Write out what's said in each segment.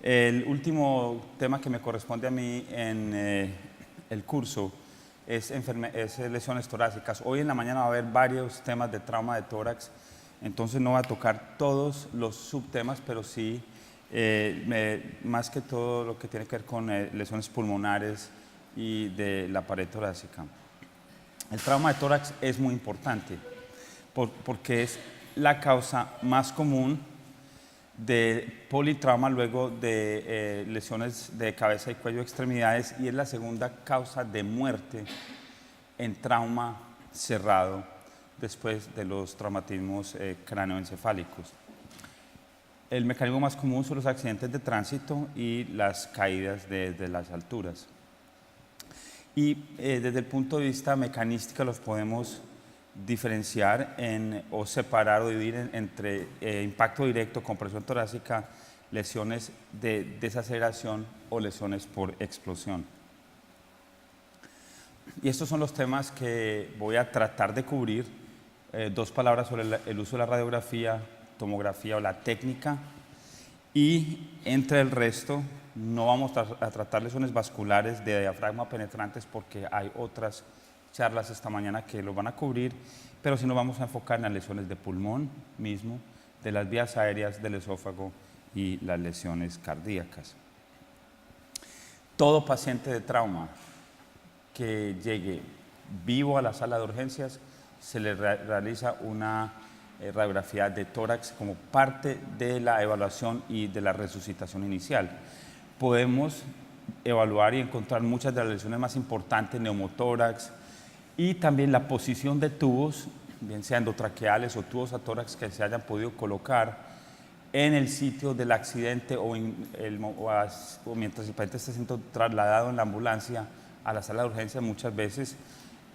El último tema que me corresponde a mí en el curso es lesiones torácicas. Hoy en la mañana va a haber varios temas de trauma de tórax, entonces no va a tocar todos los subtemas, pero sí más que todo lo que tiene que ver con lesiones pulmonares y de la pared torácica. El trauma de tórax es muy importante porque es la causa más común de politrauma luego de lesiones de cabeza y cuello y extremidades, y es la segunda causa de muerte en trauma cerrado después de los traumatismos cráneoencefálicos. El mecanismo más común son los accidentes de tránsito y las caídas desde las alturas. Y desde el punto de vista mecanístico los podemos diferenciar o separar o dividir entre impacto directo, compresión torácica, lesiones de desaceleración o lesiones por explosión. Y estos son los temas que voy a tratar de cubrir. Dos palabras sobre el uso de la radiografía, tomografía o la técnica, y entre el resto no vamos a tratar lesiones vasculares de diafragma penetrantes porque hay otras charlas esta mañana que lo van a cubrir, pero sí nos vamos a enfocar en las lesiones de pulmón mismo, de las vías aéreas, del esófago y las lesiones cardíacas. Todo paciente de trauma que llegue vivo a la sala de urgencias se le realiza una radiografía de tórax como parte de la evaluación y de la resucitación inicial. Podemos evaluar y encontrar muchas de las lesiones más importantes, neumotórax, y también la posición de tubos, bien sean endotraqueales o tubos a tórax que se hayan podido colocar en el sitio del accidente o mientras el paciente está siendo trasladado en la ambulancia a la sala de urgencia. Muchas veces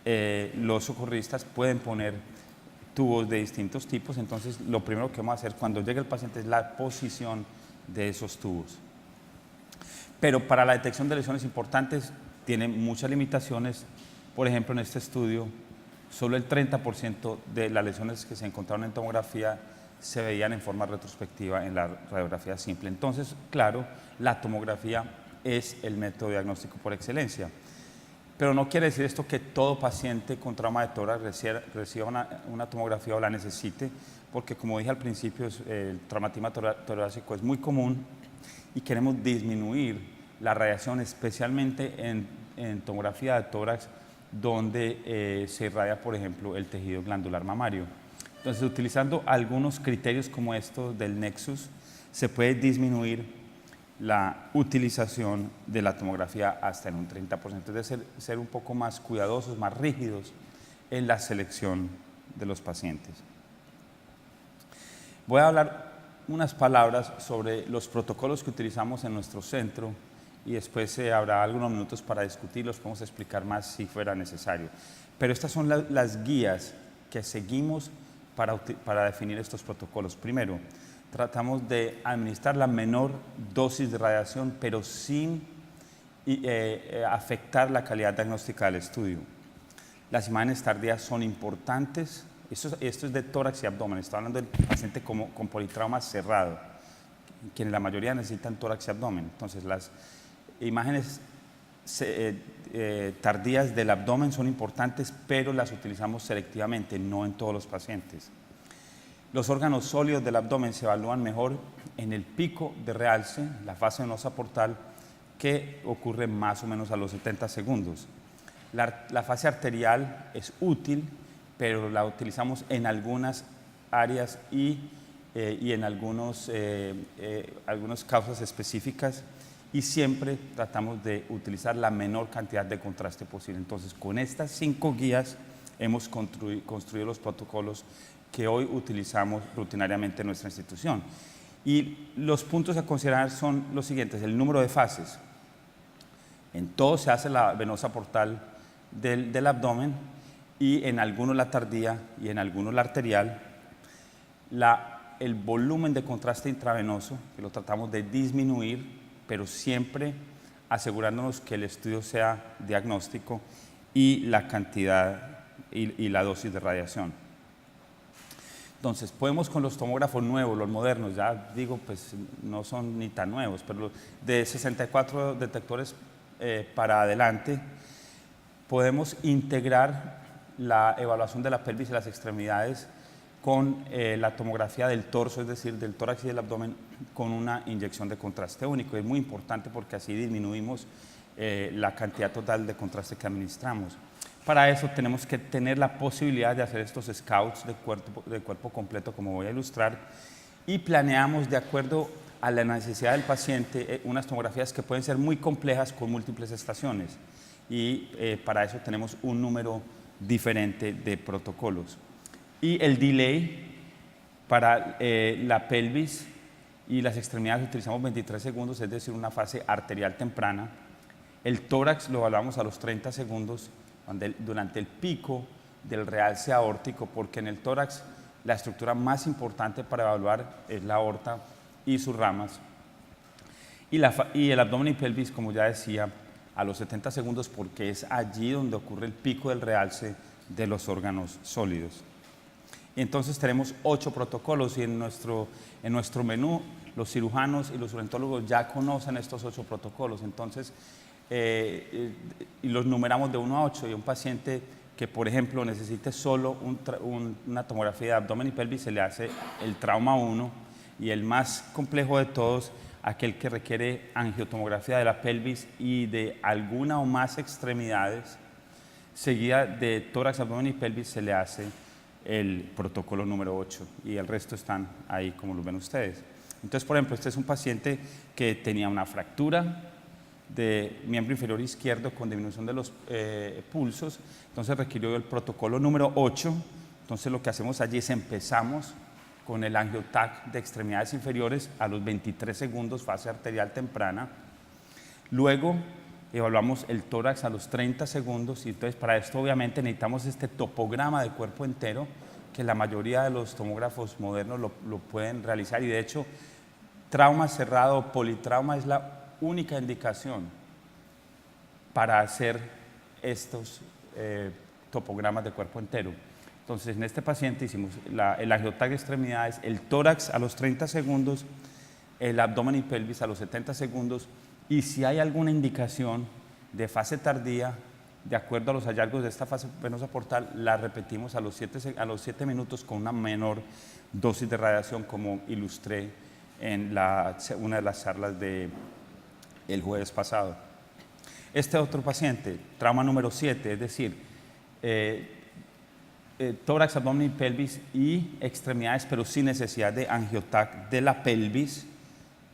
los socorristas pueden poner tubos de distintos tipos, entonces lo primero que vamos a hacer cuando llegue el paciente es la posición de esos tubos. Pero para la detección de lesiones importantes tiene muchas limitaciones. Por ejemplo, en este estudio, solo el 30% de las lesiones que se encontraron en tomografía se veían en forma retrospectiva en la radiografía simple. Entonces, claro, la tomografía es el método diagnóstico por excelencia. Pero no quiere decir esto que todo paciente con trauma de tórax reciba una tomografía o la necesite, porque como dije al principio, el traumatismo torácico es muy común y queremos disminuir la radiación, especialmente en tomografía de tórax, donde se irradia, por ejemplo, el tejido glandular mamario. Entonces, utilizando algunos criterios como estos del Nexus, se puede disminuir la utilización de la tomografía hasta en un 30%, es decir, ser un poco más cuidadosos, más rígidos en la selección de los pacientes. Voy a hablar unas palabras sobre los protocolos que utilizamos en nuestro centro y después habrá algunos minutos para discutirlos, podemos explicar más si fuera necesario. Pero estas son las guías que seguimos para definir estos protocolos. Primero, tratamos de administrar la menor dosis de radiación, pero sin afectar la calidad diagnóstica del estudio. Las imágenes tardías son importantes. Esto es de tórax y abdomen. Estoy hablando del paciente con politrauma cerrado, quienes la mayoría necesitan tórax y abdomen. Entonces, las imágenes tardías del abdomen son importantes, pero las utilizamos selectivamente, no en todos los pacientes. Los órganos sólidos del abdomen se evalúan mejor en el pico de realce, la fase venosa portal, que ocurre más o menos a los 70 segundos. La fase arterial es útil, pero la utilizamos en algunas áreas y en algunas causas específicas, y siempre tratamos de utilizar la menor cantidad de contraste posible. Entonces, con estas 5 guías hemos construido los protocolos que hoy utilizamos rutinariamente en nuestra institución. Y los puntos a considerar son los siguientes: el número de fases. En todo se hace la venosa portal del abdomen, y en algunos la tardía y en algunos la arterial. El volumen de contraste intravenoso, que lo tratamos de disminuir, pero siempre asegurándonos que el estudio sea diagnóstico, y la cantidad y la dosis de radiación. Entonces, podemos con los tomógrafos nuevos, los modernos, ya digo, pues no son ni tan nuevos, pero de 64 detectores para adelante, podemos integrar la evaluación de la pelvis y las extremidades con la tomografía del torso, es decir, del tórax y del abdomen, con una inyección de contraste único. Es muy importante porque así disminuimos la cantidad total de contraste que administramos. Para eso tenemos que tener la posibilidad de hacer estos scouts de cuerpo completo, como voy a ilustrar, y planeamos de acuerdo a la necesidad del paciente unas tomografías que pueden ser muy complejas con múltiples estaciones. Y para eso tenemos un número diferente de protocolos. Y el delay para la pelvis y las extremidades utilizamos 23 segundos, es decir, una fase arterial temprana. El tórax lo evaluamos a los 30 segundos durante el pico del realce aórtico, porque en el tórax la estructura más importante para evaluar es la aorta y sus ramas. Y el abdomen y pelvis, como ya decía, a los 70 segundos, porque es allí donde ocurre el pico del realce de los órganos sólidos. Y entonces tenemos 8 protocolos y en nuestro menú los cirujanos y los urologos ya conocen estos 8 protocolos. Entonces, y los numeramos de 1 a 8, y un paciente que, por ejemplo, necesite solo una tomografía de abdomen y pelvis, se le hace el trauma 1, y el más complejo de todos, aquel que requiere angiotomografía de la pelvis y de alguna o más extremidades, seguida de tórax, abdomen y pelvis, se le hace el protocolo número 8, y el resto están ahí como lo ven ustedes. Entonces, por ejemplo, este es un paciente que tenía una fractura de miembro inferior izquierdo con disminución de los pulsos, entonces requirió el protocolo número 8. Entonces lo que hacemos allí es empezamos con el angiotac de extremidades inferiores a los 23 segundos, fase arterial temprana. Luego evaluamos el tórax a los 30 segundos, y entonces para esto obviamente necesitamos este topograma de cuerpo entero, que la mayoría de los tomógrafos modernos lo pueden realizar, y de hecho trauma cerrado, politrauma es la única indicación para hacer estos topogramas de cuerpo entero. Entonces, en este paciente hicimos el angiotac de extremidades, el tórax a los 30 segundos, el abdomen y pelvis a los 70 segundos, y si hay alguna indicación de fase tardía, de acuerdo a los hallazgos de esta fase venosa portal, la repetimos a los 7 minutos con una menor dosis de radiación, como ilustré en una de las charlas el jueves pasado. Este otro paciente, trauma número 7, es decir, tórax, abdomen y pelvis y extremidades, pero sin necesidad de angiotac de la pelvis.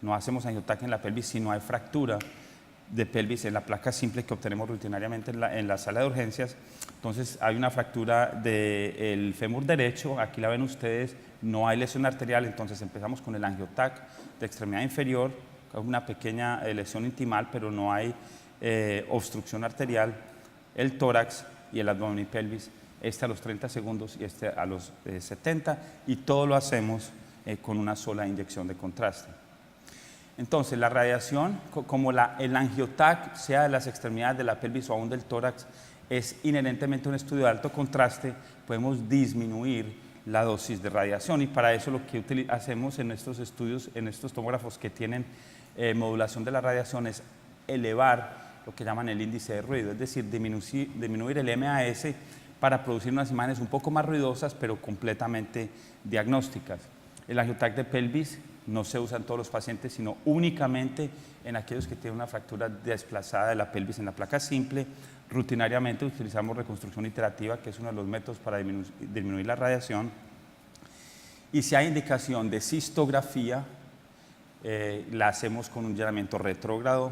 No hacemos angiotac en la pelvis si no hay fractura de pelvis en la placa simple que obtenemos rutinariamente en la sala de urgencias. Entonces hay una fractura del fémur derecho, aquí la ven ustedes, no hay lesión arterial, entonces empezamos con el angiotac de extremidad inferior, una pequeña lesión intimal, pero no hay obstrucción arterial, el tórax y el abdomen y pelvis, este a los 30 segundos y este a los 70, y todo lo hacemos con una sola inyección de contraste. Entonces, la radiación, como el angiotac, sea de las extremidades de la pelvis o aún del tórax, es inherentemente un estudio de alto contraste, podemos disminuir la dosis de radiación, y para eso lo que hacemos en estos estudios, en estos tomógrafos que tienen modulación de la radiación, es elevar lo que llaman el índice de ruido, es decir, disminuir el MAS para producir unas imágenes un poco más ruidosas, pero completamente diagnósticas. El angiotac de pelvis no se usa en todos los pacientes, sino únicamente en aquellos que tienen una fractura desplazada de la pelvis en la placa simple. Rutinariamente utilizamos reconstrucción iterativa, que es uno de los métodos para disminuir la radiación. Y si hay indicación de cistografía, la hacemos con un llenamiento retrógrado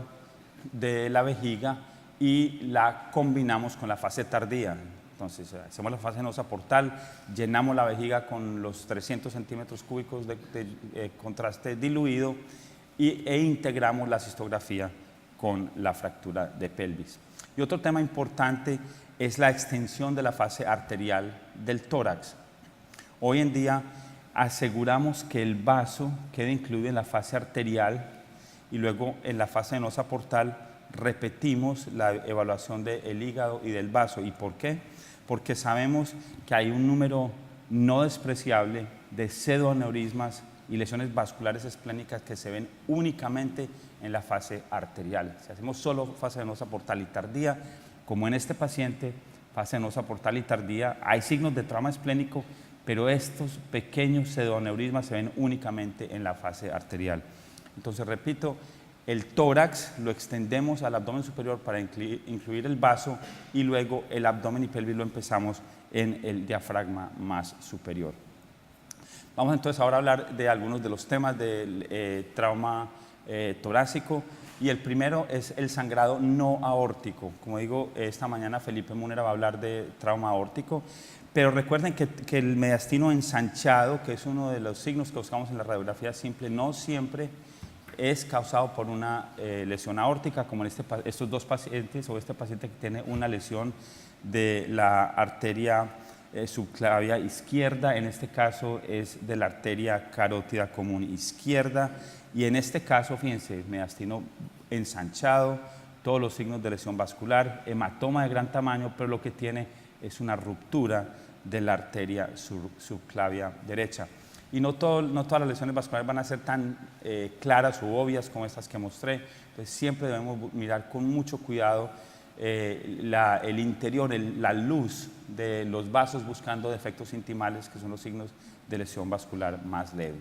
de la vejiga y la combinamos con la fase tardía. Entonces, hacemos la fase venosa portal, llenamos la vejiga con los 300 centímetros cúbicos de contraste diluido e integramos la cistografía con la fractura de pelvis. Y otro tema importante es la extensión de la fase arterial del tórax. Hoy en día aseguramos que el vaso quede incluido en la fase arterial, y luego en la fase venosa portal repetimos la evaluación del hígado y del vaso. ¿Y por qué? Porque sabemos que hay un número no despreciable de pseudoaneurismas y lesiones vasculares esplénicas que se ven únicamente en la fase arterial. Si hacemos solo fase venosa portal y tardía, como en este paciente, fase venosa portal y tardía, hay signos de trauma esplénico, pero estos pequeños pseudoaneurismas se ven únicamente en la fase arterial. Entonces, repito, el tórax lo extendemos al abdomen superior para incluir el vaso y luego el abdomen y pelvis lo empezamos en el diafragma más superior. Vamos entonces ahora a hablar de algunos de los temas del trauma torácico, y el primero es el sangrado no aórtico. Como digo, esta mañana Felipe Munera va a hablar de trauma aórtico, pero recuerden que el mediastino ensanchado, que es uno de los signos que buscamos en la radiografía simple, no siempre es causado por una lesión aórtica, como en estos dos pacientes o este paciente que tiene una lesión de la arteria subclavia izquierda. En este caso es de la arteria carótida común izquierda, y en este caso, fíjense, mediastino ensanchado, todos los signos de lesión vascular, hematoma de gran tamaño, pero lo que tiene es una ruptura de la arteria subclavia derecha. Y no todas las lesiones vasculares van a ser tan claras u obvias como estas que mostré. Entonces siempre debemos mirar con mucho cuidado el interior, la luz de los vasos, buscando defectos intimales, que son los signos de lesión vascular más leve.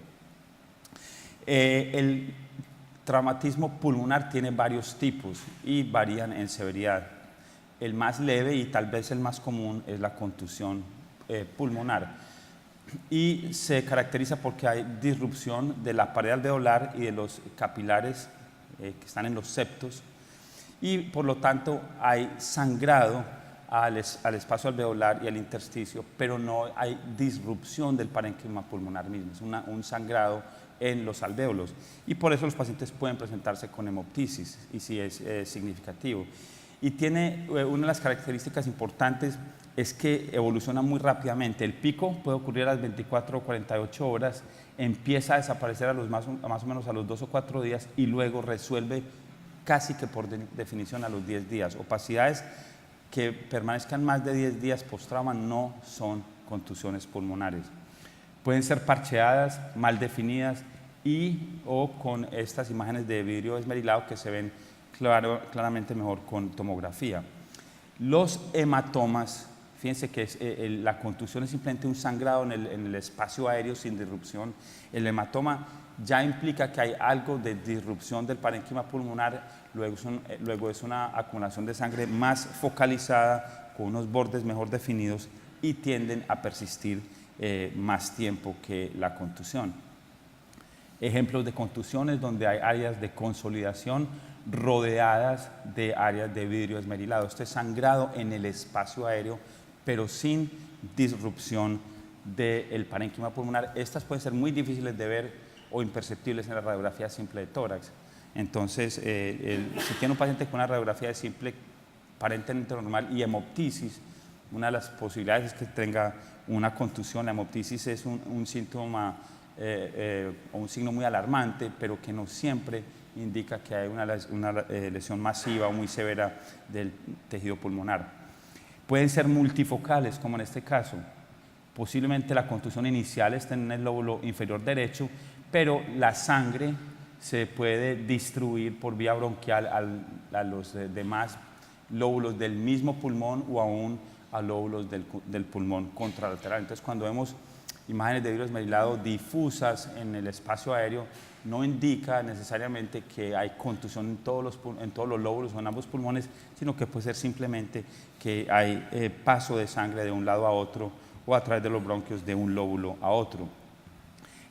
El traumatismo pulmonar tiene varios tipos y varían en severidad. El más leve y tal vez el más común es la contusión pulmonar, y se caracteriza porque hay disrupción de la pared alveolar y de los capilares que están en los septos, y por lo tanto hay sangrado al espacio alveolar y al intersticio, pero no hay disrupción del parénquima pulmonar mismo, es un sangrado en los alvéolos, y por eso los pacientes pueden presentarse con hemoptisis, y sí es significativo. Y tiene una de las características importantes es que evoluciona muy rápidamente. El pico puede ocurrir a las 24 o 48 horas, empieza a desaparecer más o menos a los 2 o 4 días y luego resuelve casi que por definición a los 10 días. Opacidades que permanezcan más de 10 días post-trauma no son contusiones pulmonares. Pueden ser parcheadas, mal definidas o con estas imágenes de vidrio esmerilado que se ven claramente mejor con tomografía. Los hematomas, fíjense que la contusión es simplemente un sangrado en el espacio aéreo sin disrupción. El hematoma ya implica que hay algo de disrupción del parénquima pulmonar, luego es una acumulación de sangre más focalizada, con unos bordes mejor definidos, y tienden a persistir más tiempo que la contusión. Ejemplos de contusiones donde hay áreas de consolidación rodeadas de áreas de vidrio esmerilado. Este es sangrado en el espacio aéreo, pero sin disrupción del parénquima pulmonar. Estas pueden ser muy difíciles de ver o imperceptibles en la radiografía simple de tórax. Entonces, si tiene un paciente con una radiografía simple aparentemente normal y hemoptisis, una de las posibilidades es que tenga una contusión. La hemoptisis es un síntoma o un signo muy alarmante, pero que no siempre indica que hay una lesión masiva o muy severa del tejido pulmonar. Pueden ser multifocales, como en este caso. Posiblemente la contusión inicial esté en el lóbulo inferior derecho, pero la sangre se puede distribuir por vía bronquial a los demás lóbulos del mismo pulmón o aún a lóbulos del pulmón contralateral. Entonces, cuando vemos imágenes de vidrio esmerilado difusas en el espacio aéreo, no indica necesariamente que hay contusión en todos los lóbulos o en ambos pulmones, sino que puede ser simplemente que hay paso de sangre de un lado a otro o a través de los bronquios de un lóbulo a otro.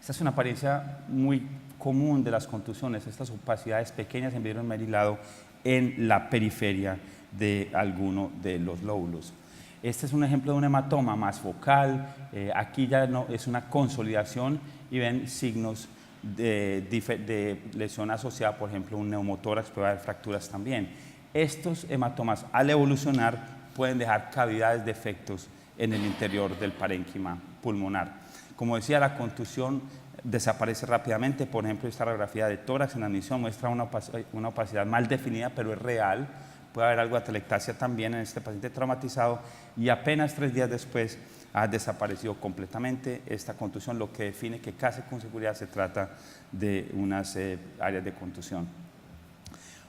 Esta es una apariencia muy común de las contusiones, estas opacidades pequeñas en vidrio esmerilado en la periferia de alguno de los lóbulos. Este es un ejemplo de un hematoma más focal. Aquí ya no es una consolidación y ven signos de lesión asociada, por ejemplo, a un neumotórax, puede haber fracturas también. Estos hematomas, al evolucionar, pueden dejar cavidades, defectos en el interior del parénquima pulmonar. Como decía, la contusión desaparece rápidamente. Por ejemplo, esta radiografía de tórax en admisión muestra una opacidad mal definida, pero es real. Puede haber algo de atelectasia también en este paciente traumatizado, y apenas 3 días después ha desaparecido completamente esta contusión, lo que define que casi con seguridad se trata de unas áreas de contusión.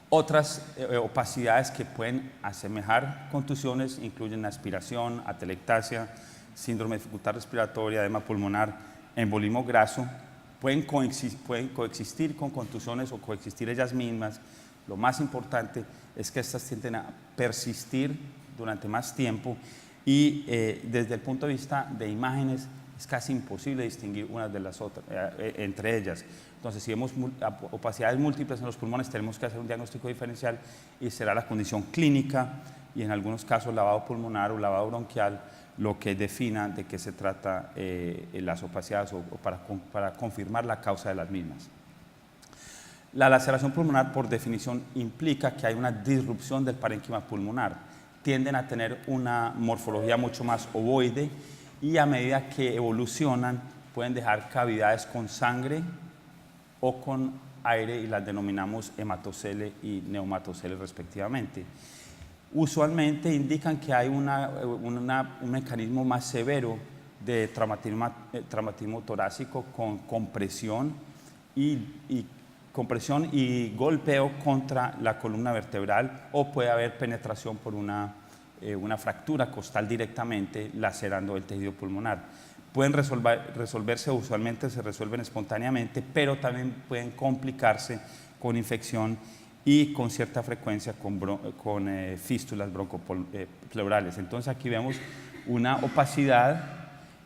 Otras opacidades que pueden asemejar contusiones incluyen aspiración, atelectasia, síndrome de dificultad respiratoria, edema pulmonar, embolismo graso. Pueden coexistir con contusiones o coexistir ellas mismas. Lo más importante es que estas tienden a persistir durante más tiempo y desde el punto de vista de imágenes es casi imposible distinguir unas de las otras, entre ellas. Entonces, si vemos opacidades múltiples en los pulmones, tenemos que hacer un diagnóstico diferencial y será la condición clínica y en algunos casos lavado pulmonar o lavado bronquial lo que defina de qué se trata las opacidades o para confirmar la causa de las mismas. La laceración pulmonar, por definición, implica que hay una disrupción del parénquima pulmonar. Tienden a tener una morfología mucho más ovoide y a medida que evolucionan pueden dejar cavidades con sangre o con aire y las denominamos hematocele y neumatocele respectivamente. Usualmente indican que hay un mecanismo más severo de traumatismo torácico con compresión y golpeo contra la columna vertebral, o puede haber penetración por una fractura costal directamente lacerando el tejido pulmonar. Pueden resolverse, usualmente se resuelven espontáneamente, pero también pueden complicarse con infección y con cierta frecuencia con fístulas broncopleurales. Entonces aquí vemos una opacidad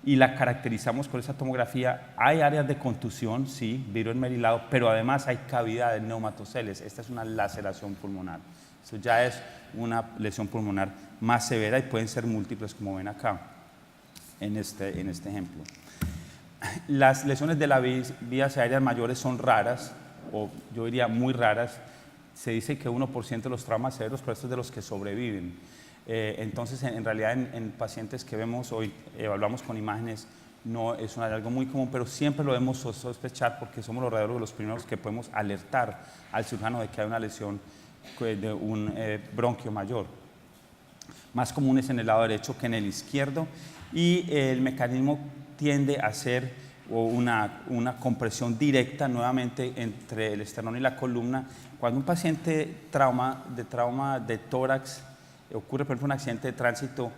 y la caracterizamos con esa tomografía. Hay áreas de contusión, sí, virus esmerilado, pero además hay cavidades neumatoceles. Esta es una laceración pulmonar. Eso ya es una lesión pulmonar más severa y pueden ser múltiples, como ven acá en este ejemplo. Las lesiones de las vías aéreas mayores son raras, o yo diría muy raras. Se dice que 1% de los traumas severos, pero estos es de los que sobreviven. Entonces, en realidad, en pacientes que vemos hoy, evaluamos con imágenes, no es algo muy común, pero siempre lo debemos sospechar porque somos los radiólogos los primeros que podemos alertar al cirujano de que hay una lesión de un bronquio mayor. Más comunes en el lado derecho que en el izquierdo, y el mecanismo tiende a ser una compresión directa nuevamente entre el esternón y la columna. Cuando un paciente trauma de tórax ocurre, por ejemplo, un accidente de tránsito,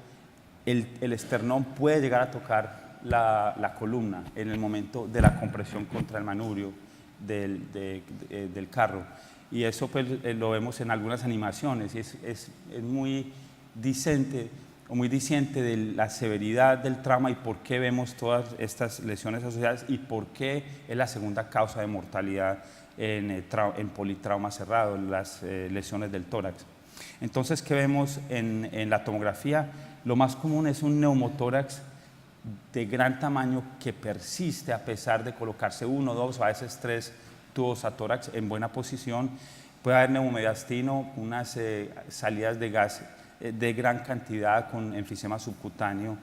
el esternón puede llegar a tocar la columna en el momento de la compresión contra el manubrio del carro. Y eso pues, lo vemos en algunas animaciones y es muy diciente de la severidad del trauma y por qué vemos todas estas lesiones asociadas y por qué es la segunda causa de mortalidad en politrauma cerrado, las lesiones del tórax. Entonces, ¿qué vemos en la tomografía? Lo más común es un neumotórax de gran tamaño que persiste a pesar de colocarse 1, 2, a veces 3 tubos a tórax en buena posición. Puede haber neumomediastino, unas salidas de gas de gran cantidad con enfisema subcutáneo,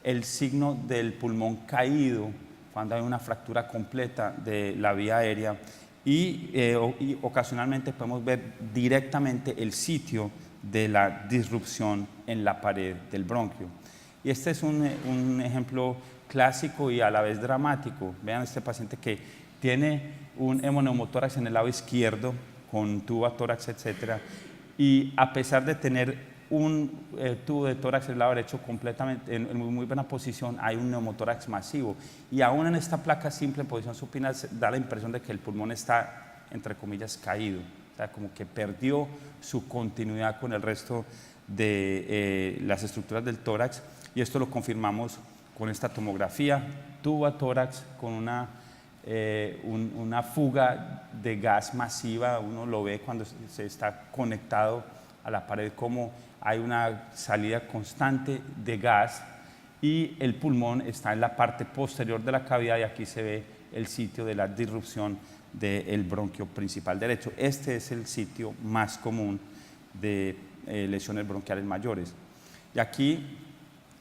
el signo del pulmón caído cuando hay una fractura completa de la vía aérea y ocasionalmente podemos ver directamente el sitio de la disrupción en la pared del bronquio. Y este es un ejemplo clásico y a la vez dramático. Vean este paciente que tiene un hemoneumotórax en el lado izquierdo con tubo a tórax, etc. Y a pesar de tener un tubo de tórax en el lado derecho completamente en muy buena posición, hay un neumotórax masivo. Y aún en esta placa simple en posición supina da la impresión de que el pulmón está, entre comillas, caído. O sea, como que perdió su continuidad con el resto de las estructuras del tórax. Y esto lo confirmamos con esta tomografía, tubo a tórax con una fuga de gas masiva. Uno lo ve cuando se está conectado a la pared como hay una salida constante de gas y el pulmón está en la parte posterior de la cavidad y aquí se ve el sitio de la disrupción del bronquio principal derecho. Este es el sitio más común de lesiones bronquiales mayores. Y aquí,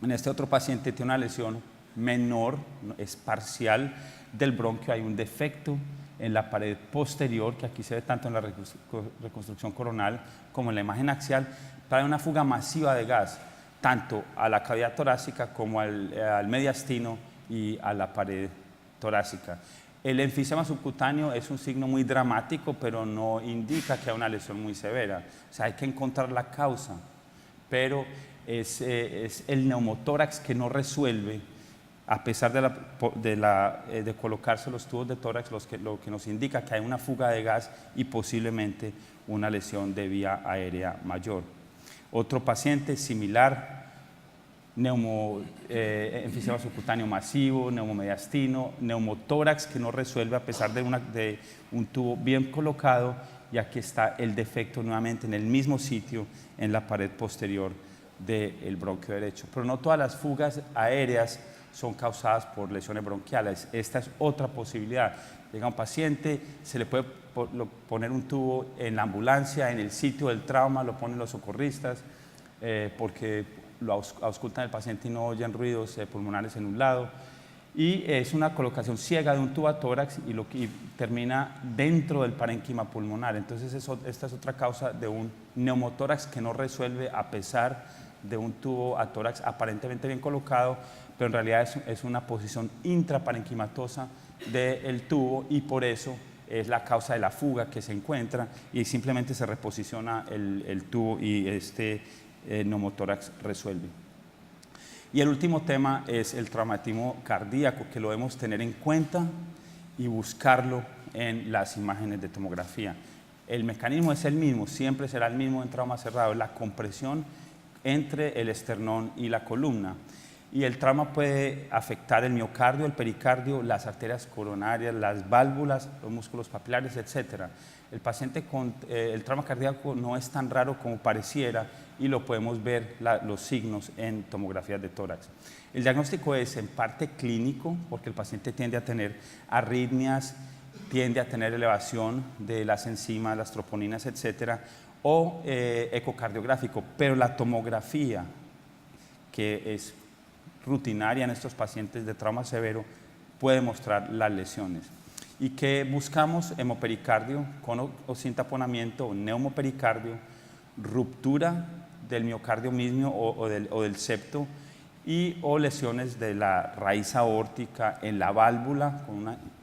en este otro paciente, tiene una lesión menor, es parcial del bronquio, hay un defecto en la pared posterior, que aquí se ve tanto en la reconstrucción coronal como en la imagen axial, para una fuga masiva de gas. tanto a la cavidad torácica como al mediastino y a la pared torácica. El enfisema subcutáneo es un signo muy dramático, pero no indica que hay una lesión muy severa. O sea, hay que encontrar la causa, pero es el neumotórax que no resuelve, a pesar de colocarse los tubos de tórax, lo que nos indica que hay una fuga de gas y posiblemente una lesión de vía aérea mayor. Otro paciente similar, enfisema subcutáneo masivo, neumomediastino, neumotórax que no resuelve a pesar de un tubo bien colocado, y aquí está el defecto nuevamente en el mismo sitio, en la pared posterior del bronquio derecho. Pero no todas las fugas aéreas son causadas por lesiones bronquiales. Esta es otra posibilidad. Llega un paciente, se le puede poner un tubo en la ambulancia, en el sitio del trauma, lo ponen los socorristas, porque lo auscultan el paciente y no oyen ruidos pulmonares en un lado. Y es una colocación ciega de un tubo a tórax y termina dentro del parénquima pulmonar. Entonces esta es otra causa de un neumotórax que no resuelve a pesar de un tubo a tórax aparentemente bien colocado, pero en realidad es una posición intraparenquimatosa del tubo, y por eso es la causa de la fuga que se encuentra, y simplemente se reposiciona el tubo y este neumotórax resuelve. Y el último tema es el traumatismo cardíaco, que lo debemos tener en cuenta y buscarlo en las imágenes de tomografía. El mecanismo es el mismo, siempre será el mismo en trauma cerrado, la compresión entre el esternón y la columna. Y el trauma puede afectar el miocardio, el pericardio, las arterias coronarias, las válvulas, los músculos papilares, etc. El paciente con el trauma cardíaco no es tan raro como pareciera, y lo podemos ver los signos en tomografías de tórax. El diagnóstico es en parte clínico, porque el paciente tiende a tener arritmias, tiende a tener elevación de las enzimas, las troponinas, etc., o ecocardiográfico, pero la tomografía, que es rutinaria en estos pacientes de trauma severo, puede mostrar las lesiones. ¿Y qué buscamos? Hemopericardio con o sin taponamiento, neumopericardio, ruptura del miocardio mismo o del septo, o lesiones de la raíz aórtica en la válvula,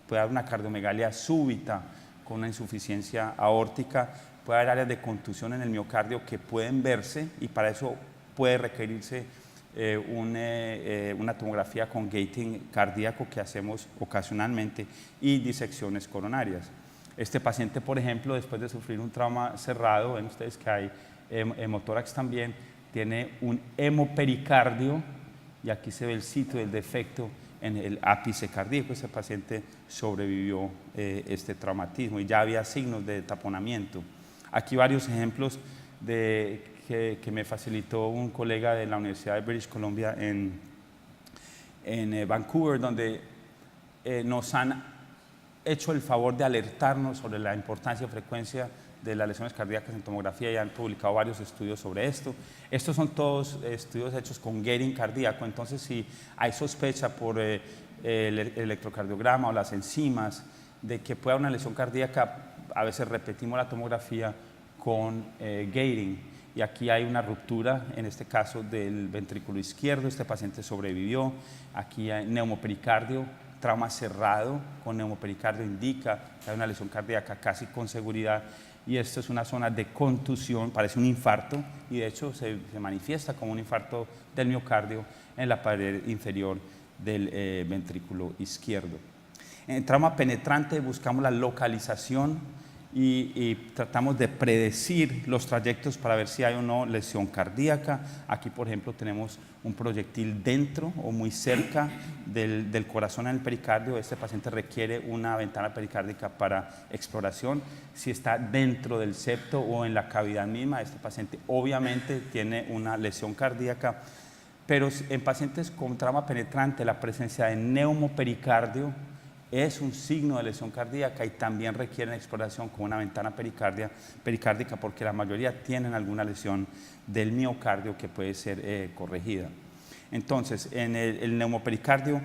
puede haber una cardiomegalia súbita con una insuficiencia aórtica, puede haber áreas de contusión en el miocardio que pueden verse, y para eso puede requerirse una tomografía con gating cardíaco que hacemos ocasionalmente, y disecciones coronarias. Este paciente, por ejemplo, después de sufrir un trauma cerrado, ven ustedes que hay hemotórax también, tiene un hemopericardio, y aquí se ve el sitio del defecto en el ápice cardíaco. Ese paciente sobrevivió este traumatismo y ya había signos de taponamiento. Aquí varios ejemplos que me facilitó un colega de la Universidad de British Columbia en Vancouver, donde nos han hecho el favor de alertarnos sobre la importancia y frecuencia de las lesiones cardíacas en tomografía, y han publicado varios estudios sobre esto. Estos son todos estudios hechos con gating cardíaco. Entonces, si hay sospecha por el electrocardiograma o las enzimas de que pueda haber una lesión cardíaca, a veces repetimos la tomografía con gating. Y aquí hay una ruptura, en este caso del ventrículo izquierdo. Este paciente sobrevivió. Aquí hay neumopericardio, trauma cerrado con neumopericardio indica que hay una lesión cardíaca casi con seguridad, y esto es una zona de contusión, parece un infarto, y de hecho se manifiesta como un infarto del miocardio en la pared inferior del ventrículo izquierdo. En trauma penetrante buscamos la localización y tratamos de predecir los trayectos para ver si hay o no lesión cardíaca. Aquí, por ejemplo, tenemos un proyectil dentro o muy cerca del corazón en el pericardio. Este paciente requiere una ventana pericárdica para exploración. Si está dentro del septo o en la cavidad misma, este paciente obviamente tiene una lesión cardíaca. Pero en pacientes con trauma penetrante, la presencia de neumopericardio es un signo de lesión cardíaca, y también requieren exploración con una ventana pericárdica, porque la mayoría tienen alguna lesión del miocardio que puede ser corregida. Entonces, en el neumopericardio,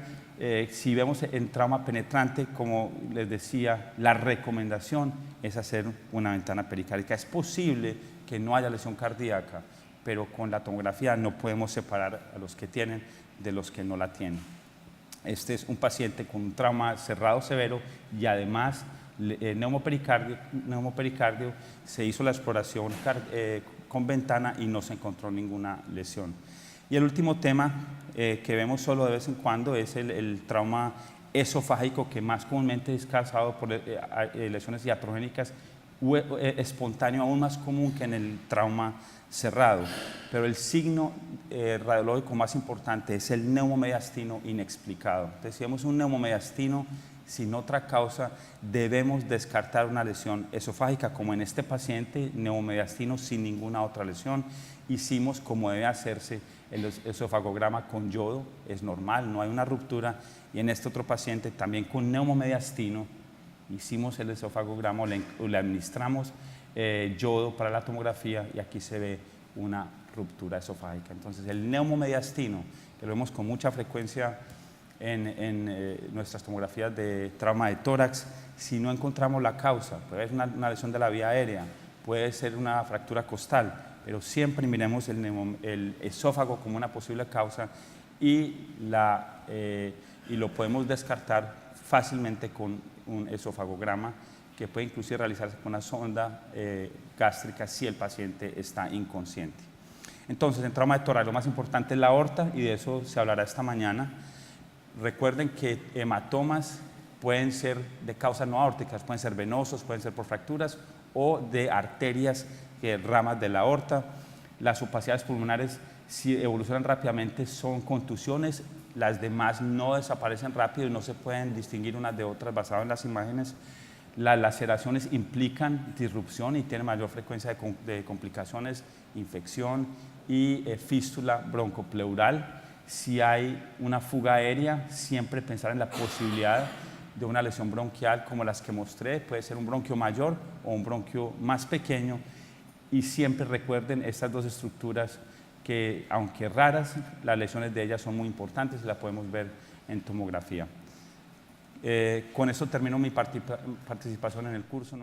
si vemos en trauma penetrante, como les decía, la recomendación es hacer una ventana pericárdica. Es posible que no haya lesión cardíaca, pero con la tomografía no podemos separar a los que tienen de los que no la tienen. Este es un paciente con un trauma cerrado severo y además neumopericardio, se hizo la exploración con ventana y no se encontró ninguna lesión. Y el último tema que vemos solo de vez en cuando es el trauma esofágico, que más comúnmente es causado por lesiones iatrogénicas, espontáneo, aún más común que en el trauma cerrado. Pero el signo radiológico más importante es el neumomediastino inexplicado. Entonces, si vemos un neumomediastino sin otra causa, debemos descartar una lesión esofágica, como en este paciente, neumomediastino sin ninguna otra lesión. Hicimos como debe hacerse el esofagograma con yodo, es normal, no hay una ruptura. Y en este otro paciente, también con neumomediastino, hicimos el esofagograma, le administramos yodo para la tomografía y aquí se ve una ruptura esofágica. Entonces, el neumomediastino, que lo vemos con mucha frecuencia en nuestras tomografías de trauma de tórax, si no encontramos la causa, puede ser una lesión de la vía aérea, puede ser una fractura costal, pero siempre miremos el esófago como una posible causa y lo podemos descartar fácilmente con un esofagograma, que puede inclusive realizarse con una sonda gástrica si el paciente está inconsciente. Entonces, en trauma de tórax lo más importante es la aorta y de eso se hablará esta mañana. Recuerden que hematomas pueden ser de causas no aórticas, pueden ser venosos, pueden ser por fracturas o de arterias, ramas de la aorta. Las opacidades pulmonares, si evolucionan rápidamente, son contusiones. Las demás no desaparecen rápido y no se pueden distinguir unas de otras basado en las imágenes. Las laceraciones implican disrupción y tienen mayor frecuencia de complicaciones, infección y fístula broncopleural. Si hay una fuga aérea, siempre pensar en la posibilidad de una lesión bronquial como las que mostré, puede ser un bronquio mayor o un bronquio más pequeño, y siempre recuerden estas dos estructuras que, aunque raras, las lesiones de ellas son muy importantes y las podemos ver en tomografía. Con eso termino mi participación en el curso.